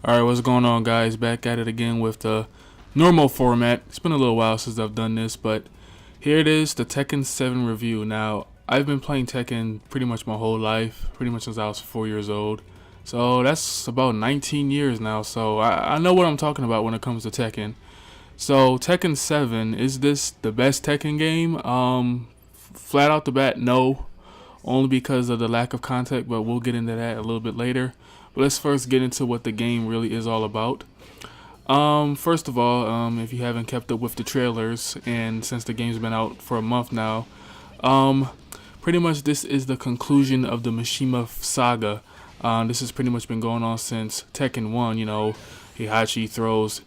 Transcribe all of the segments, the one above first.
Alright, what's going on, guys? Back at it again with the normal format. It's been a little while since I've done this, but here it is, the Tekken 7 review. Now, I've been playing Tekken pretty much my whole life, pretty much since I was 4 years old. So that's about 19 years now, so I know what I'm talking about when it comes to Tekken. So, Tekken 7, is this the best Tekken game? Flat out the bat, no. Only because of the lack of content, but we'll get into that a little bit later. But let's first get into what the game really is all about. First of all, if you haven't kept up with the trailers, and since the game's been out for a month now, pretty much this is the conclusion of the Mishima saga. This has pretty much been going on since Tekken 1, Heihachi throws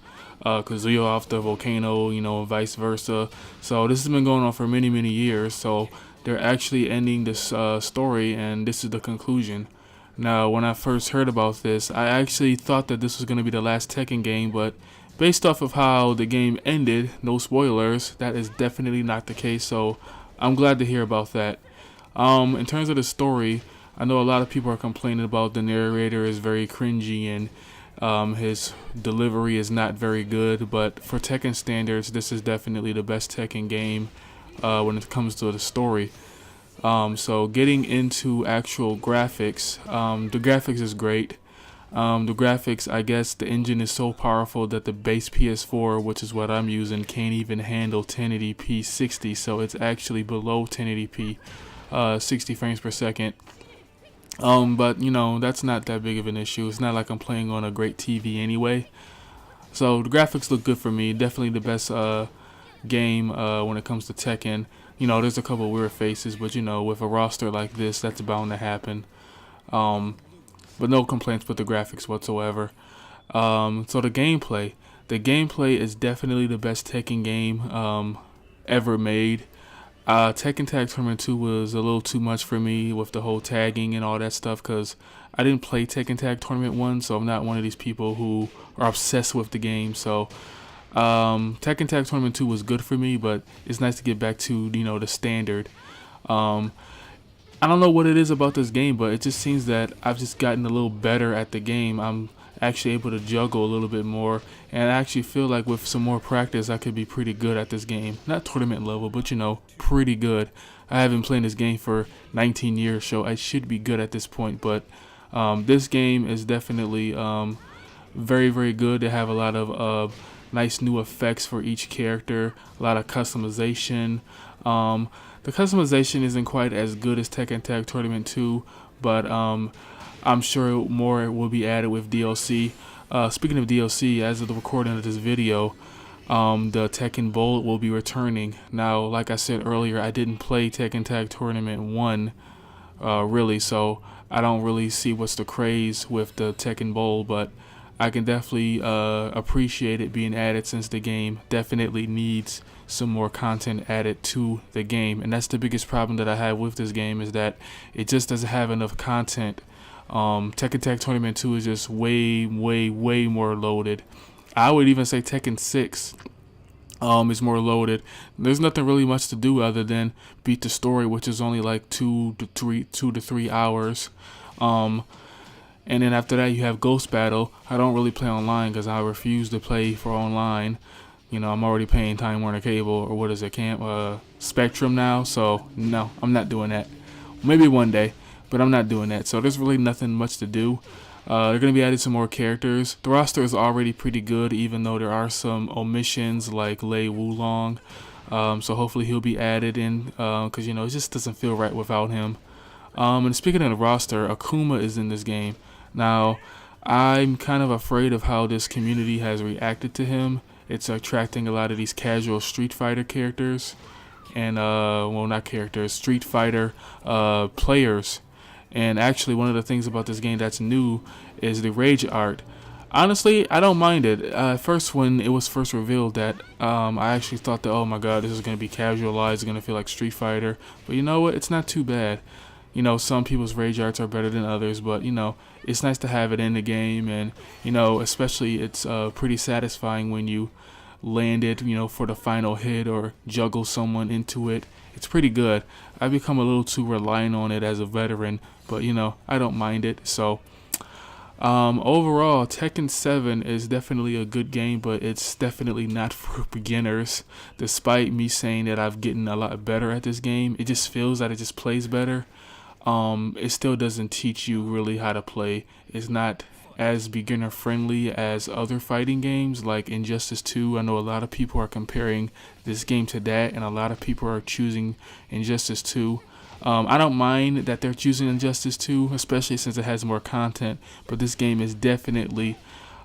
Kazuya off the volcano, and vice versa. So this has been going on for many, many years. So they're actually ending this story, and this is the conclusion. Now, when I first heard about this, I actually thought that this was going to be the last Tekken game, but based off of how the game ended, no spoilers, that is definitely not the case, so I'm glad to hear about that. In terms of the story, I know a lot of people are complaining about the narrator is very cringy and his delivery is not very good, but for Tekken standards, this is definitely the best Tekken game when it comes to the story. So getting into actual graphics, the graphics is great. The graphics, I guess the engine is so powerful that the base PS4, which is what I'm using, can't even handle 1080p 60, so it's actually below 1080p 60 frames per second. But that's not that big of an issue. It's not like I'm playing on a great TV anyway. So the graphics look good for me. Definitely the best game when it comes to Tekken. There's a couple weird faces, but with a roster like this, that's bound to happen. But no complaints with the graphics whatsoever. So the gameplay is definitely the best Tekken game ever made. Tekken Tag Tournament 2 was a little too much for me with the whole tagging and all that stuff, because I didn't play Tekken Tag Tournament 1, so I'm not one of these people who are obsessed with the game. So Tekken Tag Tournament 2 was good for me, but it's nice to get back to the standard. I don't know what it is about this game, but it just seems that I've just gotten a little better at the game. I'm actually able to juggle a little bit more, and I actually feel like with some more practice I could be pretty good at this game. Not tournament level, but pretty good. I haven't played this game for 19 years, so I should be good at this point, but this game is definitely very, very good. They have a lot of nice new effects for each character, a lot of customization. The customization isn't quite as good as Tekken Tag Tournament 2, but I'm sure more will be added with DLC. Speaking of DLC, as of the recording of this video, the Tekken Bowl will be returning. Now, like I said earlier, I didn't play Tekken Tag Tournament 1 really, so I don't really see what's the craze with the Tekken Bowl, but I can definitely appreciate it being added, since the game definitely needs some more content added to the game. And that's the biggest problem that I have with this game, is that it just doesn't have enough content. Tekken Tag Tournament 2 is just way, way, way more loaded. I would even say Tekken 6 is more loaded. There's nothing really much to do other than beat the story, which is only like 2 to 3 hours. And then after that, you have Ghost Battle. I don't really play online because I refuse to play for online. I'm already paying Time Warner Cable, or what is it, Spectrum now. So no, I'm not doing that. Maybe one day, but I'm not doing that. So there's really nothing much to do. They're going to be adding some more characters. The roster is already pretty good, even though there are some omissions like Lei Wulong. So hopefully he'll be added in, because it just doesn't feel right without him. And speaking of the roster, Akuma is in this game. Now, I'm kind of afraid of how this community has reacted to him. It's attracting a lot of these casual Street Fighter characters, and well, not characters, Street Fighter players. And actually, one of the things about this game that's new is the rage art. Honestly, I don't mind it. At first, when it was first revealed, that I actually thought that, oh my god, this is going to be casualized, it's going to feel like Street Fighter. But you know what? It's not too bad. Some people's rage arts are better than others, but it's nice to have it in the game, and especially it's pretty satisfying when you land it, for the final hit, or juggle someone into it. It's pretty good. I've become a little too reliant on it as a veteran, but I don't mind it. So Overall, Tekken 7 is definitely a good game, but it's definitely not for beginners. Despite me saying that I've gotten a lot better at this game, it just feels that it just plays better. It still doesn't teach you really how to play. It's not as beginner friendly as other fighting games like Injustice 2. I know a lot of people are comparing this game to that, and a lot of people are choosing Injustice 2. I don't mind that they're choosing Injustice 2, especially since it has more content, but this game is definitely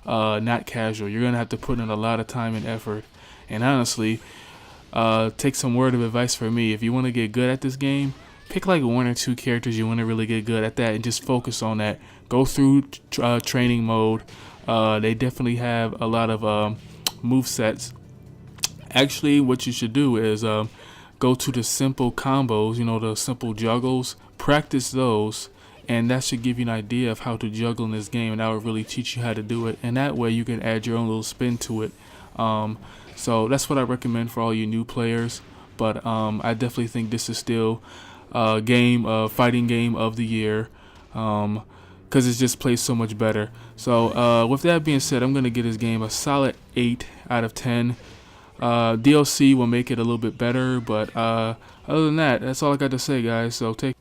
not casual. You're going to have to put in a lot of time and effort. And honestly, take some word of advice from me. If you want to get good at this game, pick like 1 or 2 characters you want to really get good at that and just focus on that. Go through training mode. They definitely have a lot of move sets. Actually, what you should do is go to the simple combos, the simple juggles, practice those, and that should give you an idea of how to juggle in this game, and that will really teach you how to do it, and that way you can add your own little spin to it. So that's what I recommend for all you new players, but I definitely think this is still fighting game of the year, because it just plays so much better. So with that being said, I'm going to give this game a solid 8 out of 10. DLC will make it a little bit better, but other than that, that's all I got to say, guys. So take